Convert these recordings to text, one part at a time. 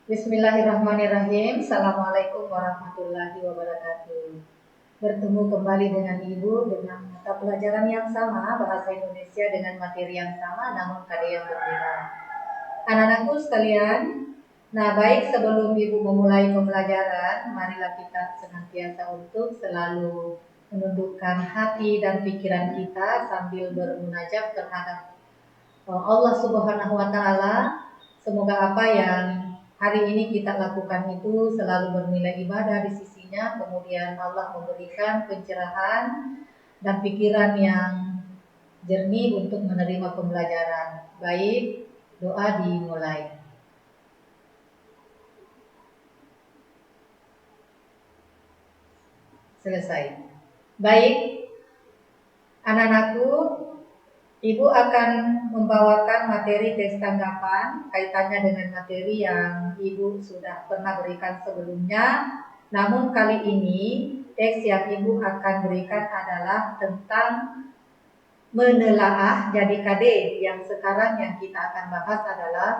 Bismillahirrahmanirrahim. Assalamualaikum warahmatullahi wabarakatuh. Bertemu kembali dengan Ibu dengan mata pelajaran yang sama, bahasa Indonesia dengan materi yang sama, namun kada yang berbeda. Anak-anakku sekalian, baik sebelum Ibu memulai pembelajaran, marilah kita senantiasa untuk selalu menundukkan hati dan pikiran kita sambil bermunajat terhadap Allah Subhanahu wa Ta'ala. Semoga apa yang hari ini kita lakukan itu selalu bernilai ibadah di sisinya. Kemudian Allah memberikan pencerahan dan pikiran yang jernih untuk menerima pembelajaran. Baik, doa dimulai. Selesai. Baik, anak-anakku, Ibu akan membawakan materi teks tanggapan kaitannya dengan materi yang Ibu sudah pernah berikan sebelumnya. Namun kali ini teks yang Ibu akan berikan adalah tentang menelaah. Jadi KD yang sekarang yang kita akan bahas adalah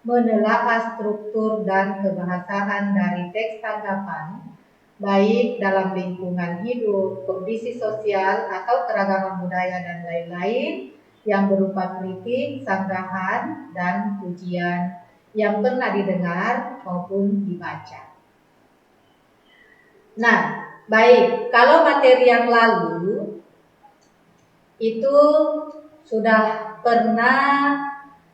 menelaah struktur dan kebahasaan dari teks tanggapan, baik dalam lingkungan hidup, kondisi sosial, atau keragaman budaya dan lain-lain, yang berupa kritik, sanggahan, dan pujian yang pernah didengar maupun dibaca. Nah, baik, kalau materi yang lalu itu sudah pernah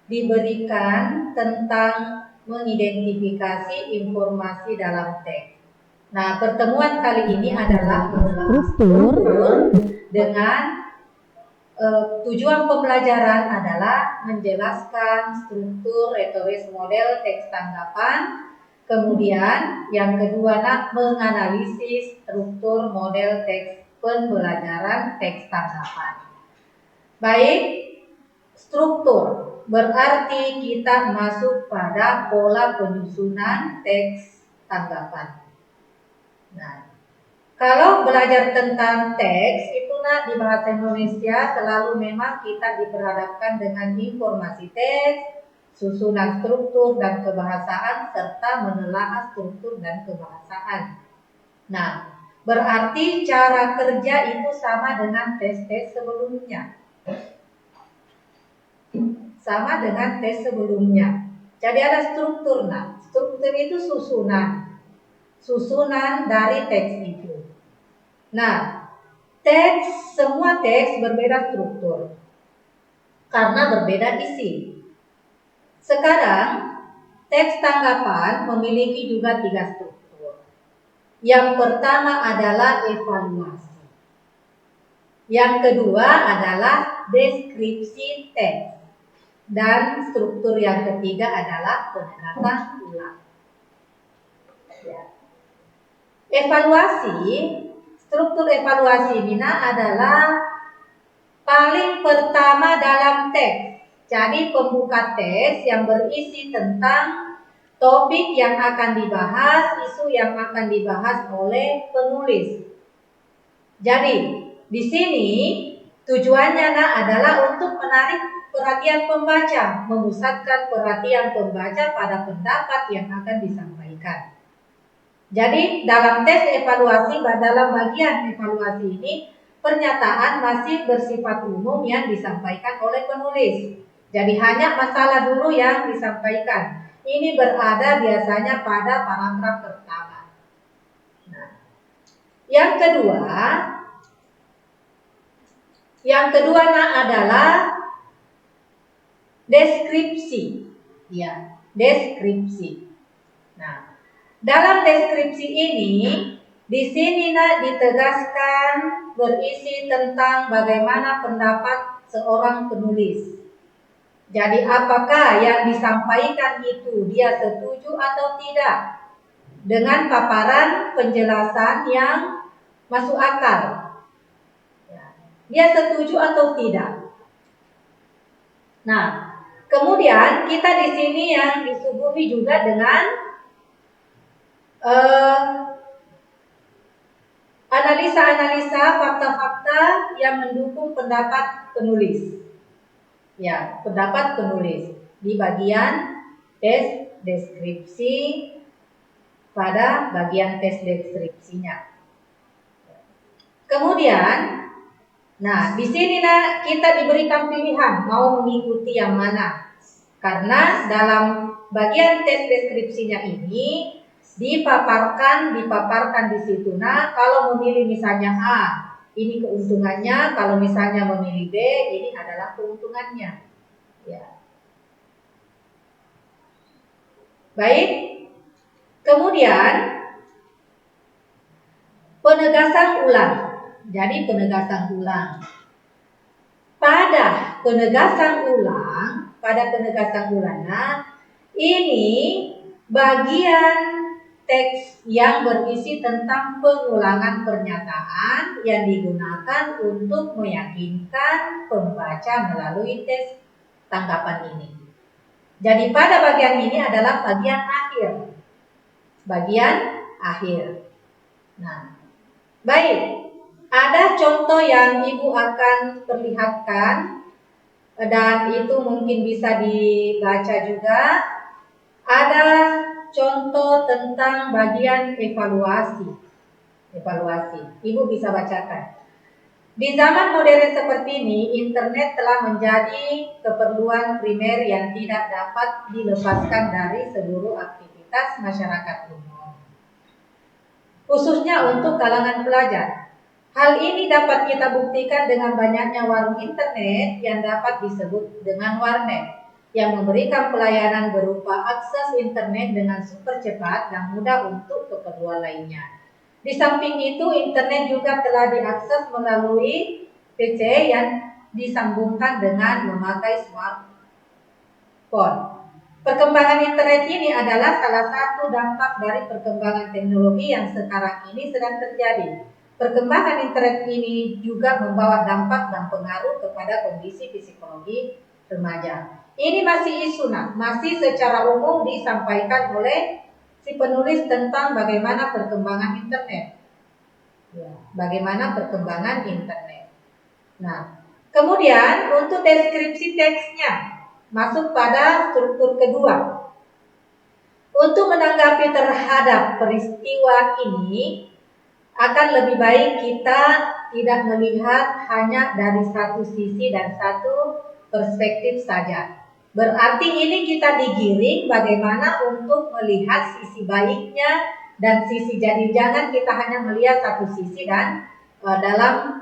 diberikan tentang mengidentifikasi informasi dalam teks. Nah, pertemuan kali ini adalah struktur dengan tujuan pembelajaran adalah menjelaskan struktur retoris model teks tanggapan. Kemudian yang kedua menganalisis struktur model teks pembelajaran teks tanggapan. Baik, struktur berarti kita masuk pada pola penyusunan teks tanggapan. Nah, kalau belajar tentang teks itu di bahasa Indonesia selalu memang kita diperhadapkan dengan informasi teks, susunan struktur dan kebahasaan, serta menelaah struktur dan kebahasaan. Nah, berarti cara kerja itu sama dengan tes-tes sebelumnya. Sama dengan tes sebelumnya. Jadi ada struktur. Nah, struktur itu susunan dari teks itu. Nah, semua teks berbeda struktur karena berbeda isi. Sekarang, teks tanggapan memiliki juga 3 struktur. Yang pertama adalah evaluasi. Yang kedua adalah deskripsi teks. Dan struktur yang ketiga adalah penerapan ulang. Evaluasi, struktur evaluasi ini adalah paling pertama dalam teks. Jadi pembuka teks yang berisi tentang topik yang akan dibahas, isu yang akan dibahas oleh penulis. Jadi di sini tujuannya adalah untuk menarik perhatian pembaca, memusatkan perhatian pembaca pada pendapat yang akan disampaikan. Jadi dalam tes evaluasi, dalam bagian evaluasi ini, pernyataan masih bersifat umum yang disampaikan oleh penulis. Jadi hanya masalah dulu yang disampaikan. Ini berada biasanya pada paragraf pertama. Nah, yang kedua adalah deskripsi. Ya, deskripsi. Nah, dalam deskripsi ini, di sini ditegaskan berisi tentang bagaimana pendapat seorang penulis. Jadi apakah yang disampaikan itu dia setuju atau tidak dengan paparan penjelasan yang masuk akal. Dia setuju atau tidak. Nah, kemudian kita di sini yang disuguhi juga dengan analisa-analisa fakta-fakta yang mendukung pendapat penulis. Ya, pendapat penulis di bagian deskripsi pada bagian tes deskripsinya. Kemudian, nah di sini kita diberikan pilihan mau mengikuti yang mana. Karena dalam bagian tes deskripsinya ini dipaparkan di situ. Nah, kalau memilih misalnya A, ini keuntungannya. Kalau misalnya memilih B, ini adalah keuntungannya. Ya. Baik. Kemudian penegasan ulang. Jadi penegasan ulang. Pada penegasan ulang, ini bagian teks yang berisi tentang pengulangan pernyataan yang digunakan untuk meyakinkan pembaca melalui tes tanggapan ini. Jadi pada bagian ini adalah bagian akhir. Nah, baik. Ada contoh yang Ibu akan perlihatkan dan itu mungkin bisa dibaca juga. Ada contoh tentang bagian evaluasi. Ibu bisa bacakan. Di zaman modern seperti ini, internet telah menjadi keperluan primer yang tidak dapat dilepaskan dari seluruh aktivitas masyarakat umum, khususnya untuk kalangan pelajar. Hal ini dapat kita buktikan dengan banyaknya warung internet yang dapat disebut dengan warnet, yang memberikan pelayanan berupa akses internet dengan super cepat dan mudah untuk keperluan lainnya. Di samping itu, internet juga telah diakses melalui PC yang disambungkan dengan memakai smartphone. Perkembangan internet ini adalah salah satu dampak dari perkembangan teknologi yang sekarang ini sedang terjadi. Perkembangan internet ini juga membawa dampak dan pengaruh kepada kondisi psikologi remaja. Ini masih isu, masih secara umum disampaikan oleh si penulis tentang bagaimana perkembangan internet. Ya, bagaimana perkembangan internet. Nah, kemudian untuk deskripsi teksnya masuk pada struktur kedua. Untuk menanggapi terhadap peristiwa ini, akan lebih baik kita tidak melihat hanya dari satu sisi dan satu perspektif saja. Berarti ini kita digiring bagaimana untuk melihat sisi baiknya dan sisi, jadi jangan kita hanya melihat satu sisi dan dalam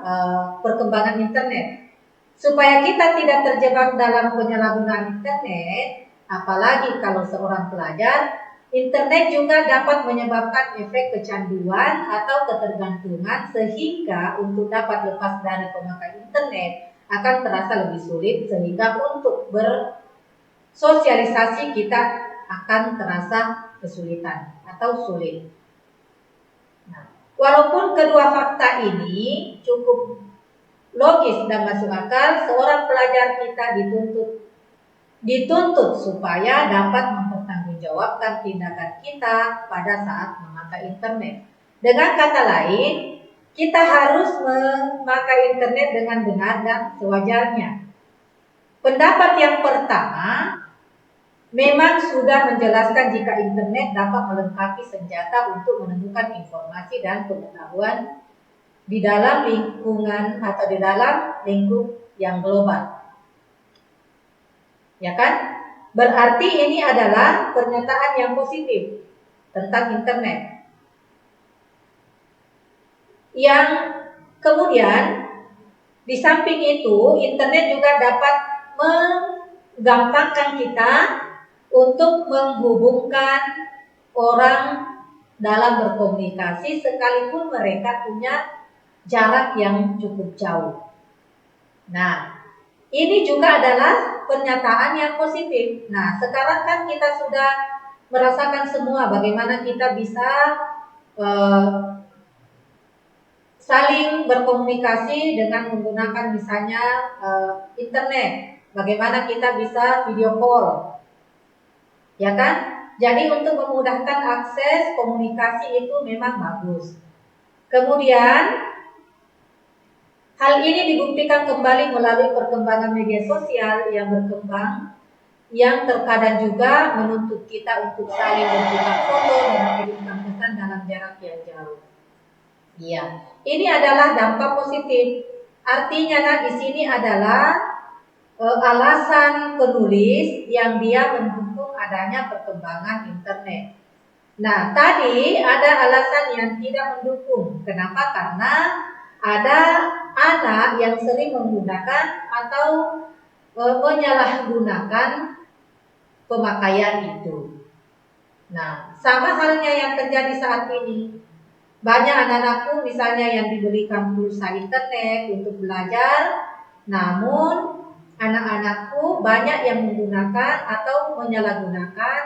perkembangan internet. Supaya kita tidak terjebak dalam penyalahgunaan internet, apalagi kalau seorang pelajar, internet juga dapat menyebabkan efek kecanduan atau ketergantungan sehingga untuk dapat lepas dari pemakai internet akan terasa lebih sulit, sehingga untuk bersosialisasi kita akan terasa kesulitan atau sulit. Nah, walaupun kedua fakta ini cukup logis dan masuk akal, seorang pelajar kita dituntut supaya dapat mempertanggungjawabkan tindakan kita pada saat memakai internet. Dengan kata lain, kita harus memakai internet dengan benar dan sewajarnya. Pendapat yang pertama memang sudah menjelaskan jika internet dapat melengkapi senjata untuk menemukan informasi dan pengetahuan di dalam lingkungan atau di dalam lingkup yang global. Ya kan? Berarti ini adalah pernyataan yang positif tentang internet. Yang kemudian di samping itu, internet juga dapat menggampangkan kita untuk menghubungkan orang dalam berkomunikasi sekalipun mereka punya jarak yang cukup jauh. Nah, ini juga adalah pernyataan yang positif. Nah, sekarang kan kita sudah merasakan semua bagaimana kita bisa saling berkomunikasi dengan menggunakan misalnya internet. Bagaimana kita bisa video call, ya kan? Jadi untuk memudahkan akses komunikasi itu memang bagus. Kemudian hal ini dibuktikan kembali melalui perkembangan media sosial yang berkembang yang terkadang juga menuntut kita untuk saling bertukar foto dan mengirimkan pesan dalam jarak yang jauh. Iya, ini adalah dampak positif. Artinya nah di sini adalah alasan penulis yang dia mendukung adanya perkembangan internet. Nah, tadi ada alasan yang tidak mendukung. Kenapa? Karena ada anak yang sering menggunakan atau menyalahgunakan pemakaian itu. Nah, sama halnya yang terjadi saat ini. Banyak anak-anakku misalnya yang diberikan pulsa internet untuk belajar, namun anak-anakku banyak yang menggunakan atau menyalahgunakan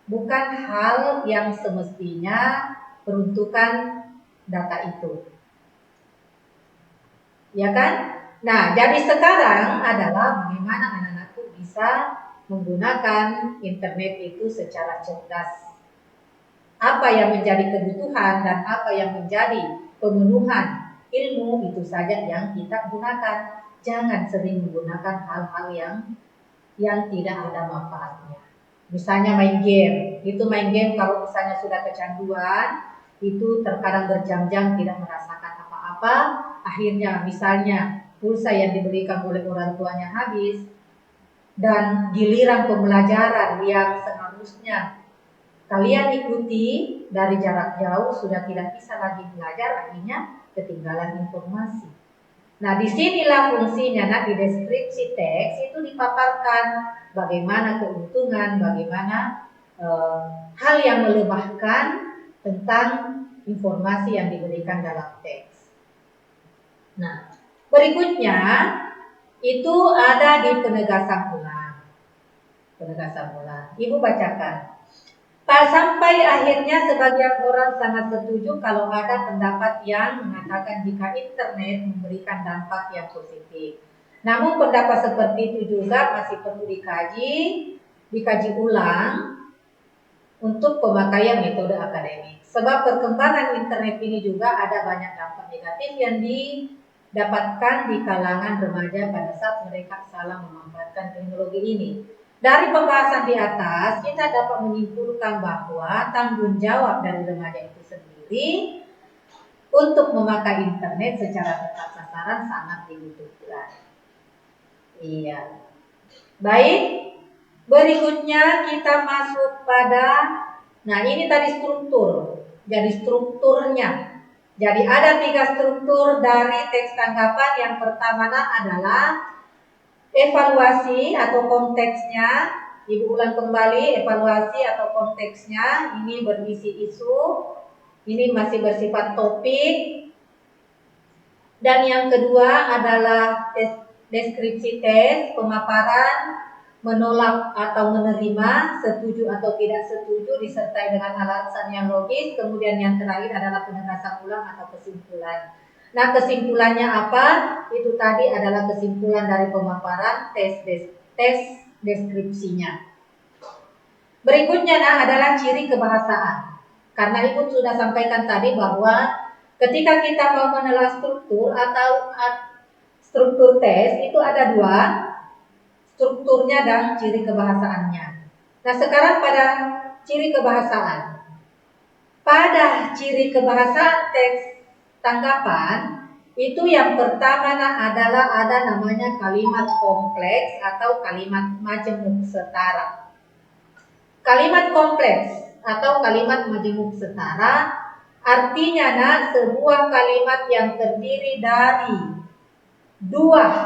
bukan hal yang semestinya peruntukan data itu. Ya kan? Nah, jadi sekarang adalah bagaimana anak-anakku bisa menggunakan internet itu secara cerdas. Apa yang menjadi kebutuhan dan apa yang menjadi pemenuhan ilmu itu saja yang kita gunakan. Jangan sering menggunakan hal-hal yang tidak ada manfaatnya. Misalnya main game, itu main game kalau misalnya sudah kecanduan, itu terkadang berjam-jam tidak merasakan apa-apa. Akhirnya misalnya pulsa yang diberikan oleh orang tuanya habis, dan giliran pembelajaran yang seharusnya kalian ikuti dari jarak jauh sudah tidak bisa lagi belajar, akhirnya ketinggalan informasi. Nah, disinilah fungsinya. Nah, di deskripsi teks itu dipaparkan bagaimana keuntungan, bagaimana hal yang melemahkan tentang informasi yang diberikan dalam teks. Nah, berikutnya itu ada di penegasan ulang. Penegasan ulang. Ibu bacakan. Sampai akhirnya sebagian orang sangat setuju kalau ada pendapat yang mengatakan jika internet memberikan dampak yang positif. Namun pendapat seperti itu juga masih perlu dikaji ulang untuk pemakaian metode akademik. Sebab perkembangan internet ini juga ada banyak dampak negatif yang didapatkan di kalangan remaja pada saat mereka salah memanfaatkan teknologi ini. Dari pembahasan di atas, kita dapat menyimpulkan bahwa tanggung jawab dari remaja itu sendiri untuk memakai internet secara tepat sasaran sangat dibutuhkan. Iya. Baik, berikutnya kita masuk pada, nah ini tadi struktur. Jadi strukturnya. Jadi ada 3 struktur dari teks tanggapan. Yang pertama adalah evaluasi atau konteksnya. Ibu ulang kembali, evaluasi atau konteksnya ini berisi isu, ini masih bersifat topik. Dan yang kedua adalah deskripsi tes, pemaparan, menolak atau menerima, setuju atau tidak setuju disertai dengan alasan yang logis. Kemudian yang terakhir adalah penegasan ulang atau kesimpulan. Nah, kesimpulannya apa? Itu tadi adalah kesimpulan dari pemaparan tes deskripsinya. Berikutnya adalah ciri kebahasaan. Karena Ibu sudah sampaikan tadi bahwa ketika kita mau menelaah struktur atau struktur tes itu ada 2, strukturnya dan ciri kebahasaannya. Nah, sekarang pada ciri kebahasaan. Pada ciri kebahasaan teks tanggapan itu yang pertama adalah ada namanya kalimat kompleks atau kalimat majemuk setara. Kalimat kompleks atau kalimat majemuk setara artinya sebuah kalimat yang terdiri dari 2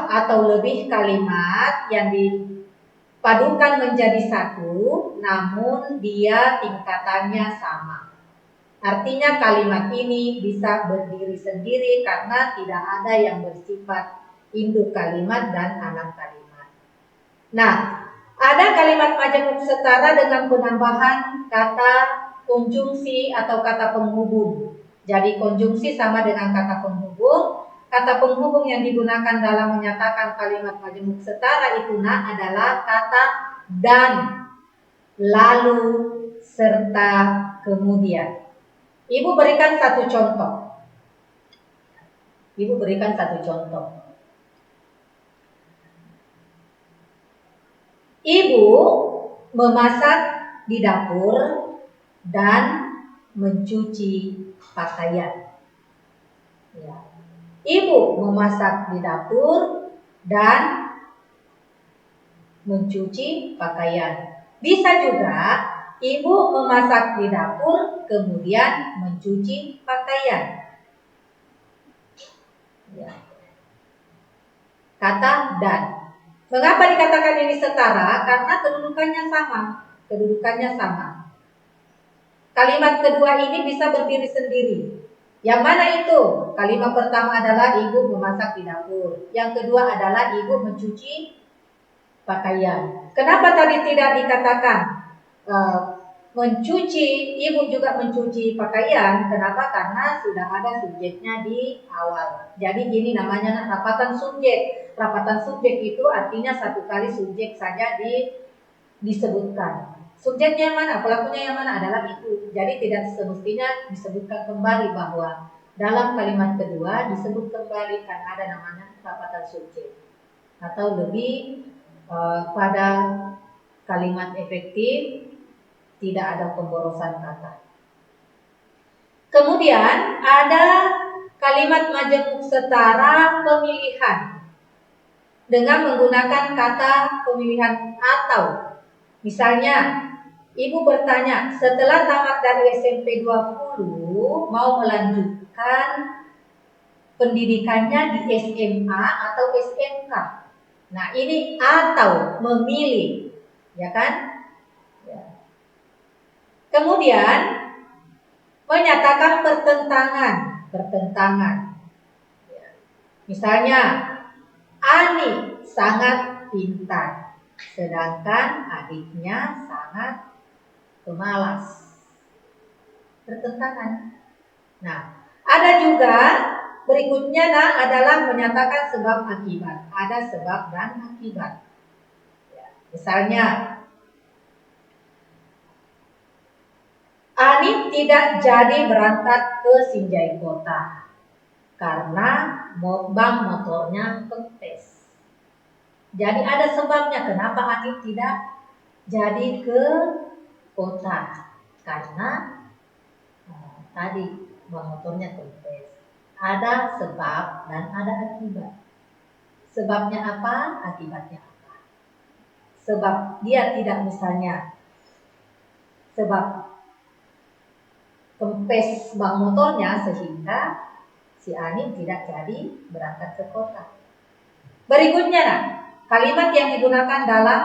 atau lebih kalimat yang dipadukan menjadi satu, namun dia tingkatannya sama. Artinya kalimat ini bisa berdiri sendiri karena tidak ada yang bersifat induk kalimat dan anak kalimat. Nah, ada kalimat majemuk setara dengan penambahan kata konjungsi atau kata penghubung. Jadi konjungsi sama dengan kata penghubung. Kata penghubung yang digunakan dalam menyatakan kalimat majemuk setara itu adalah kata dan, lalu, serta, kemudian. Ibu berikan satu contoh. Ibu memasak di dapur dan mencuci pakaian. Ya. Ibu memasak di dapur dan mencuci pakaian. Bisa juga ibu memasak di dapur kemudian mencuci pakaian. Ya. Kata dan. Mengapa dikatakan ini setara? Karena kedudukannya sama. Kedudukannya sama. Kalimat kedua ini bisa berdiri sendiri. Yang mana itu? Kalimat pertama adalah ibu memasak di dapur. Yang kedua adalah ibu mencuci pakaian. Kenapa tadi tidak dikatakan mencuci, ibu juga mencuci pakaian? Kenapa? Karena sudah ada subjeknya di awal. Jadi ini namanya rapatan subjek. Rapatan subjek itu artinya satu kali subjek saja disebutkan. Subjeknya yang mana? Pelakunya yang mana? Adalah ibu. Jadi tidak semestinya disebutkan kembali bahwa dalam kalimat kedua disebut kembali karena ada namanya rapatan subjek. Atau lebih pada kalimat efektif tidak ada pemborosan kata. Kemudian ada kalimat majemuk setara pemilihan dengan menggunakan kata pemilihan atau. Misalnya, ibu bertanya, setelah tamat dari SMP 20 mau melanjutkan pendidikannya di SMA atau SMK. Nah, ini atau memilih, ya kan? Ya. Kemudian menyatakan pertentangan. Ya. Misalnya, Ani sangat pintar, sedangkan adiknya sangat pemalas. Pertentangan. Nah, ada juga berikutnya adalah menyatakan sebab akibat. Ada sebab dan akibat. Ya, misalnya, Ani tidak jadi berangkat ke Sinjai Kota karena ban motornya kempes. Jadi ada sebabnya kenapa Ani tidak jadi ke kota, karena tadi ban motornya kempes. Ada sebab dan ada akibat. Sebabnya apa? Akibatnya apa? Sebab dia tidak misalnya sebab kempes ban motornya sehingga si Ani tidak jadi berangkat ke kota. Berikutnya kalimat yang digunakan dalam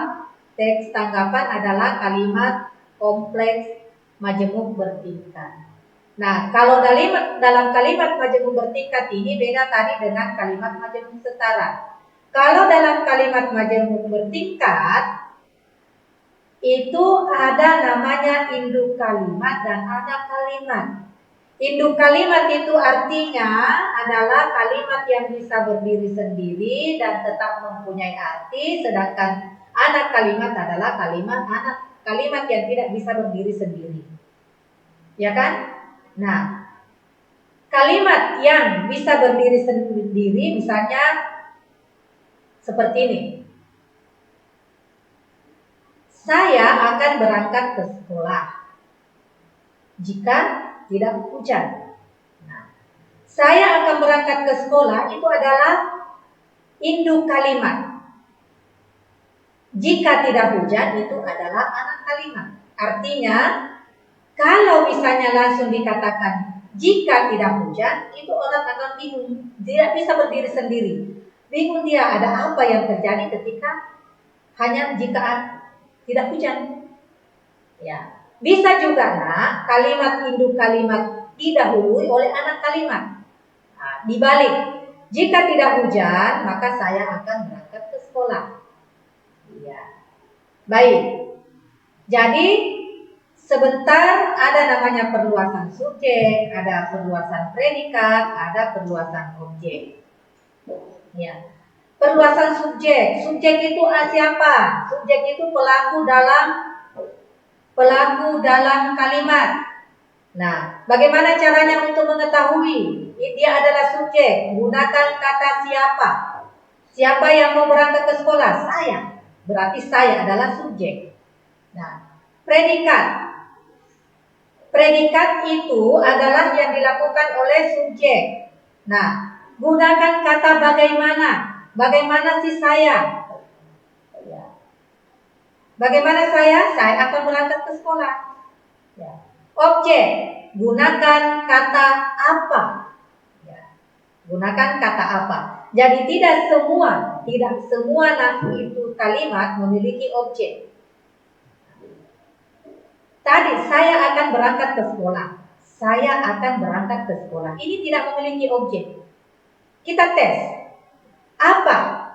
teks tanggapan adalah kalimat kompleks majemuk bertingkat. Nah, kalau dalam kalimat majemuk bertingkat ini beda tadi dengan kalimat majemuk setara. Kalau dalam kalimat majemuk bertingkat itu ada namanya induk kalimat dan ada kalimat. Induk kalimat itu artinya adalah kalimat yang bisa berdiri sendiri dan tetap mempunyai arti, sedangkan anak kalimat adalah kalimat yang tidak bisa berdiri sendiri. Ya kan? Nah, kalimat yang bisa berdiri sendiri misalnya seperti ini. Saya akan berangkat ke sekolah jika tidak hujan. Nah, saya akan berangkat ke sekolah itu adalah induk kalimat. Jika tidak hujan itu adalah anak kalimat. Artinya, kalau misalnya langsung dikatakan jika tidak hujan, itu orang akan bingung. Dia bisa berdiri sendiri. Bingung dia ada apa yang terjadi ketika hanya jika tidak hujan. Ya, bisa juga kalimat induk kalimat didahului oleh anak kalimat. Nah, dibalik, jika tidak hujan maka saya akan berangkat ke sekolah. Ya, baik. Jadi sebentar ada namanya perluasan subjek, ada perluasan predikat, ada perluasan objek. Ya. Perluasan subjek. Subjek itu siapa? Subjek itu pelaku dalam kalimat. Nah, bagaimana caranya untuk mengetahui dia adalah subjek? Gunakan kata siapa. Siapa yang mau berangkat ke sekolah? Saya. berarti saya adalah subjek. Nah, predikat. Predikat itu adalah yang dilakukan oleh subjek. Nah, gunakan kata bagaimana. Bagaimana sih saya? Bagaimana saya? Saya akan berangkat ke sekolah. Objek, gunakan kata apa? Gunakan kata apa? Jadi tidak semua itu kalimat memiliki objek. Tadi saya akan berangkat ke sekolah. Saya akan berangkat ke sekolah. Ini tidak memiliki objek. Kita tes. Apa